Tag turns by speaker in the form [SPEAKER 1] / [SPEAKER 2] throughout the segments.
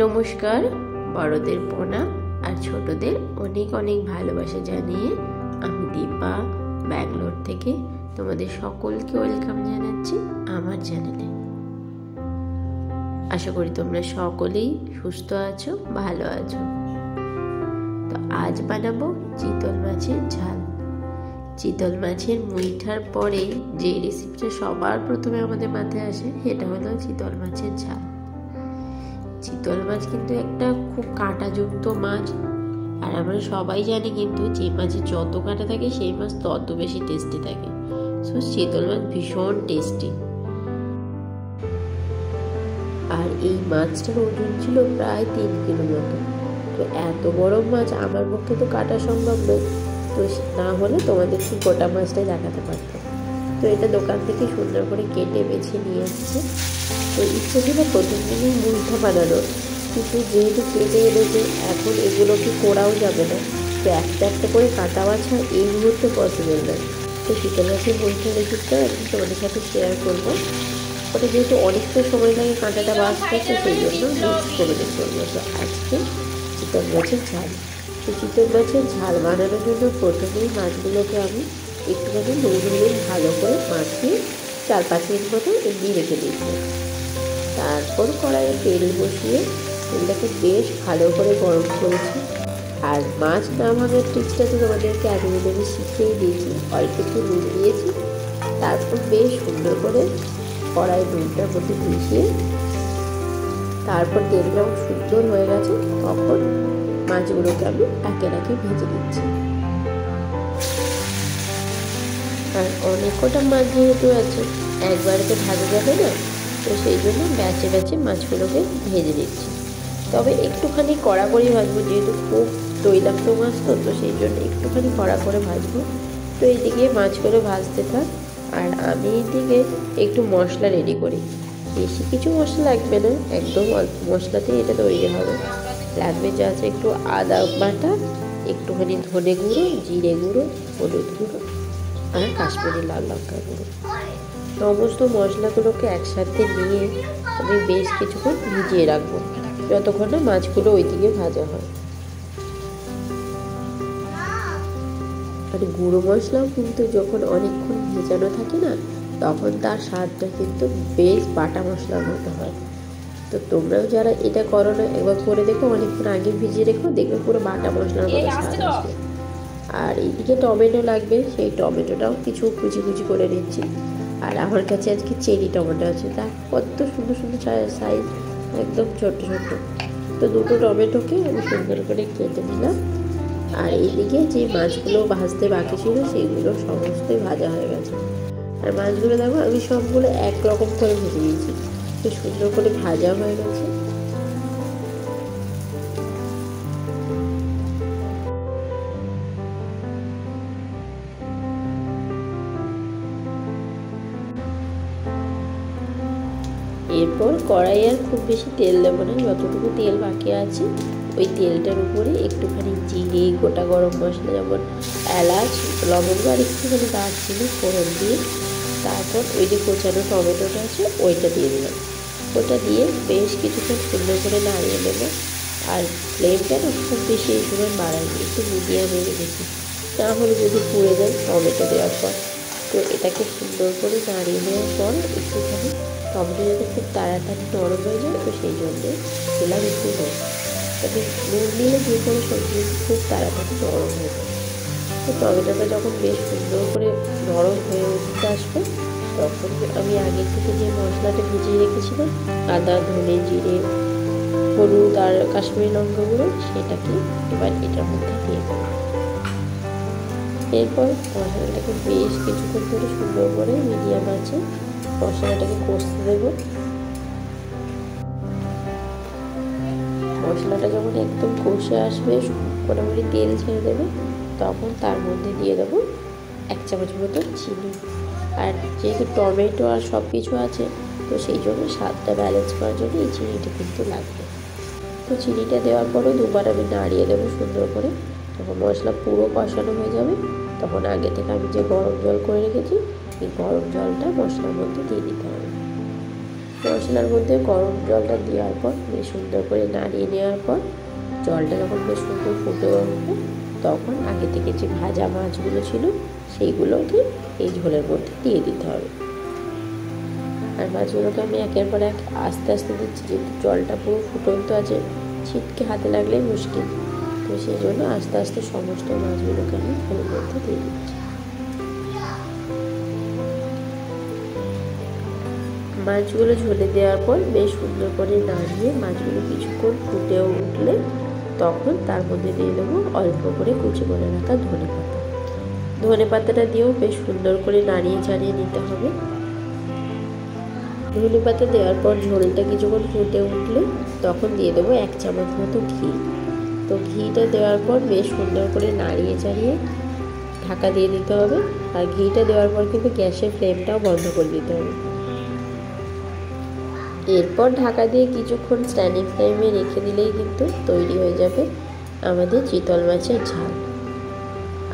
[SPEAKER 1] নমস্কার। বড়দের প্রণাম আর ছোটদের অনেক অনেক ভালোবাসা জানিয়ে আমি দীপা ব্যাঙ্গালোর থেকে তোমাদের সকলকে ওয়েলকাম জানাচ্ছি আমার চ্যানেলে। আশা করি তোমরা সকলেই সুস্থ আছো, ভালো আছো। তো আজ বানাবো চিতল মাছের ঝাল। চিতল মাছের মুইঠার পরে যে রেসিপিটা সবার প্রথমে আমাদের মাথায় আসে সেটা হলো চিতল মাছের ঝাল। চিতল মাছ কিন্তু একটা খুব কাঁটাযুক্ত মাছ, আর আমরা সবাই জানি কিন্তু যে মাছে যত কাঁটা থাকে সেই মাছ তত বেশি টেস্টি থাকে। সো চিতল মাছ ভীষণ টেস্টি। আর এই মাছটার ওজন ছিল প্রায় 3 কিলো মতো। তো এত বড় মাছ আমার পক্ষে তো কাটা সম্ভব নয়, তো না হলে তোমাদেরকে গোটা মাছটাই দেখাতে পারতাম। তো এটা দোকান থেকে সুন্দর করে কেটে বেছে নিয়ে আসছে। তো ইচ্ছে ছিল প্রথম দিনই মুইঠা বানানোর, কিন্তু যেহেতু কেটে এনেছে এখন এগুলোকে কোড়াও যাবে না, তো একটা একটা করে কাটা বাছা এই মুহূর্তে পসিবল নয়। তো চিতল মাছের মুইঠা রেসিপিটা আমি তোমাদের সাথে শেয়ার করবো। ওটা যেহেতু অনেকটা সময় লাগে কাঁটাটা বাছতে, তো সেই জন্য মিক্স করে চলবো। তো আজকে চিতল মাছের ঝাল। তো চিতল মাছের ঝাল বানানোর জন্য প্রথমেই মাছগুলোকে আমি একটুখানি নুন হলুদ ভালো করে মাখিয়ে 4-5 মিনিট মতো এমনি রেখে দিয়েছি। তারপর কড়াইয়ে তেল বসিয়ে তেলটাকে বেশ ভালো করে গরম করেছি। আর মাছ না ভাঙার ট্রিক্সটা তো তোমাদেরকে আগে আমি শিখিয়ে দিয়েছি। অল্প একটু নুন দিয়েছি, তারপর বেশ সুন্দর করে কড়াই নুনটার মধ্যে মিশিয়ে তারপর তেল যখন সুন্দর হয়ে গেছে তখন মাছগুলোকে আমি একে একে ভেজে দিচ্ছি। আর অনেক কটা মাছ যেহেতু আছে একবারে তো ভাজা যাবে না, তো সেই জন্য ব্যাচে ব্যাচে মাছগুলোকে ভেজে দিচ্ছি। তবে একটুখানি কড়া করে ভাজবো, যেহেতু খুব তৈলাক্ত মাছ তো সেই জন্য একটুখানি কড়া করে ভাজবো। তো এইদিকে মাছগুলো ভাজতে থাক আর আমি এইদিকে একটু মশলা রেডি করি। বেশি কিছু মশলা লাগবে না, একদম অল্প মশলাতেই এটা তৈরি হবে। লাগবে যা আছে একটু আদা বাটা, একটুখানি ধনে গুঁড়ো, জিরে গুঁড়ো, হলুদ গুঁড়ো আর কাশ্মীরি লাল লঙ্কা গুঁড়ো। সমস্ত মশলাগুলোকে একসাথে নিয়ে আমি বেশ কিছুক্ষণ ভিজিয়ে রাখবো, যতক্ষণ না মাছগুলো ওইদিকে ভাজা হয়। আর গুঁড়ো মশলাও কিন্তু যখন অনেকক্ষণ ভেজানো থাকে না, তখন তার স্বাদটা কিন্তু বেশ বাটা মশলার মতো হয়। তো তোমরাও যারা এটা করো না একবার করে দেখো, অনেকক্ষণ আগে ভিজিয়ে রেখো, দেখবে পুরো বাটা মশলার মতো স্বাদ আসবে। আর এইদিকে টমেটো লাগবে, সেই টমেটোটাও কিছু কুচি কুচি করে নিচ্ছি। আর আমার কাছে আজকে চেরি টমেটো আছে, তা কত সুন্দর সুন্দর সাইজ, একদম ছোট্ট ছোট্ট। তো দুটো টমেটোকে আমি সুন্দর করে কেটে নিলাম। আর এইদিকে যে মাছগুলো ভাজতে বাকি ছিল সেগুলো সমস্তই ভাজা হয়ে গেছে। আর মাছগুলো দেখো আমি সবগুলো একরকম করে ভেজে দিয়েছি, তো সুন্দর করে ভাজা হয়ে গেছে। এরপর কড়াই আর খুব বেশি তেল দেবো না, যতটুকু তেল বাকি আছে ওই তেলটার উপরে একটুখানি জিরে, গোটা গরম মশলা যেমন এলাচ, লবঙ্গ আর একটুখানি দারচিনি ফোড়ন দিয়ে তারপর ওই যে কোচানো টমেটোটা আছে ওইটা দিয়ে দিলাম। ওটা দিয়ে বেশ কিছুক্ষণ সুন্দর করে নাড়িয়ে নেবো। আর ফ্লেমটা না খুব বেশি এই সময় বাড়াইনি, একটু মিডিয়ামে রেখেছি, না হলে যদি পুড়ে যায় টমেটো দেওয়ার পর। তো এটাকে সুন্দর করে নাড়িয়ে নেওয়ার পর একটুখানি টমেটো যাতে খুব তাড়াতাড়ি নরম হয়ে যায়, তো সেই জন্যে দিলাম একটু নুন। তবে নুন দিলে যে কোনো সবজি খুব তাড়াতাড়ি নরম হয়ে যায়। তো টমেটোটা যখন বেশ সুন্দর করে নরম হয়ে উঠতে আসবে তখন আমি আগে থেকে যে মশলাটা ভিজিয়ে রেখেছিলাম, আদা, ধনে, জিরে, হলুদ আর কাশ্মীরি লঙ্কা গুঁড়ো, সেটাকে এবার এটার মধ্যে দিয়ে দেবো। এরপর মশলাটাকে বেশ কিছুক্ষণ ধরে সুন্দর করে মিডিয়াম আছে মশলাটাকে কষতে দেবো। মশলাটা যখন একদম কষে আসবে, মোটামুটি তেল ছেড়ে দেবে, তখন তার মধ্যে দিয়ে দেবো 1 চামচ মতো চিনি। আর যেহেতু টমেটো আর সব কিছু আছে, তো সেই জন্য স্বাদটা ব্যালেন্স করার জন্য এই চিনিটা কিন্তু লাগবে। তো চিনিটা দেওয়ার পরও দুবার আমি নাড়িয়ে দেবো সুন্দর করে। যখন মশলা পুরো কষানো হয়ে যাবে তখন আগে থেকে আমি যে গরম জল করে রেখেছি এই গরম জলটা মশলার মধ্যে দিয়ে দিতে হবে। মশলার মধ্যে গরম জলটা দেওয়ার পর বেশ সুন্দর করে নাড়িয়ে নেওয়ার পর জলটা যখন বেশ সুন্দর ফুটে উঠবে তখন আগে থেকে যে ভাজা মাছগুলো ছিল সেইগুলোকে এই ঝোলের মধ্যে দিয়ে দিতে হবে। আর মাছগুলোকে আমি একের পর এক আস্তে আস্তে দিচ্ছি, যেহেতু জলটা পুরো ফুটন্ত আছে, ছিটকে হাতে লাগলে মুশকিল, তো সেই জন্য আস্তে আস্তে সমস্ত মাছগুলোকে আমি ঝোলের মধ্যে দিয়ে দিচ্ছি। মাছগুলো ঝোলে দেওয়ার পর বেশ সুন্দর করে নাড়িয়ে মাছগুলো কিছুক্ষণ ফুটেও উঠলে তখন তার মধ্যে দিয়ে দেবো অল্প করে কুচি করে রাখা ধনেপাতা। ধনেপাতাটা দিয়েও বেশ সুন্দর করে নাড়িয়ে চাড়িয়ে নিতে হবে। ধনেপাতা দেওয়ার পর ঝোলটা কিছুক্ষণ ফুটে উঠলে তখন দিয়ে দেবো 1 চামচ মতো ঘি। তো ঘিটা দেওয়ার পর বেশ সুন্দর করে নাড়িয়ে চাড়িয়ে ঢাকা দিয়ে দিতে হবে। আর ঘিটা দেওয়ার পর কিন্তু গ্যাসের ফ্লেমটাও বন্ধ করে দিতে হবে। এরপর ঢাকা দিয়ে কিছুক্ষণ স্ট্যান্ডিং ফ্লেমে রেখে দিলেই কিন্তু তৈরি হয়ে যাবে আমাদের চিতল মাছের ঝাল।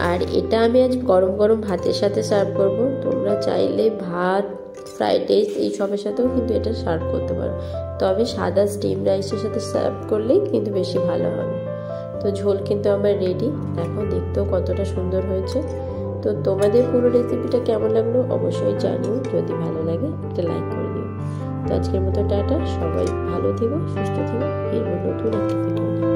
[SPEAKER 1] আর এটা আমি আজ গরম গরম ভাতের সাথে সার্ভ করব। তোমরা চাইলে ভাত, ফ্রাইড রাইস এইসবের সাথেও কিন্তু এটা সার্ভ করতে পারো, তবে সাদা স্টিম রাইসের সাথে সার্ভ করলেই কিন্তু বেশি ভালো হবে। তো ঝোল কিন্তু আমার রেডি, দেখো দেখতেও কতটা সুন্দর হয়েছে। তো তোমাদের পুরো রেসিপিটা কেমন লাগলো অবশ্যই জানিও, যদি ভালো লাগে একটা লাইক করে দিও। তো আজকের মতো টাটা, সবাই ভালো থেকো, সুস্থ থেকো, ফিরবো নতুন একটা ভিডিও নিয়ে।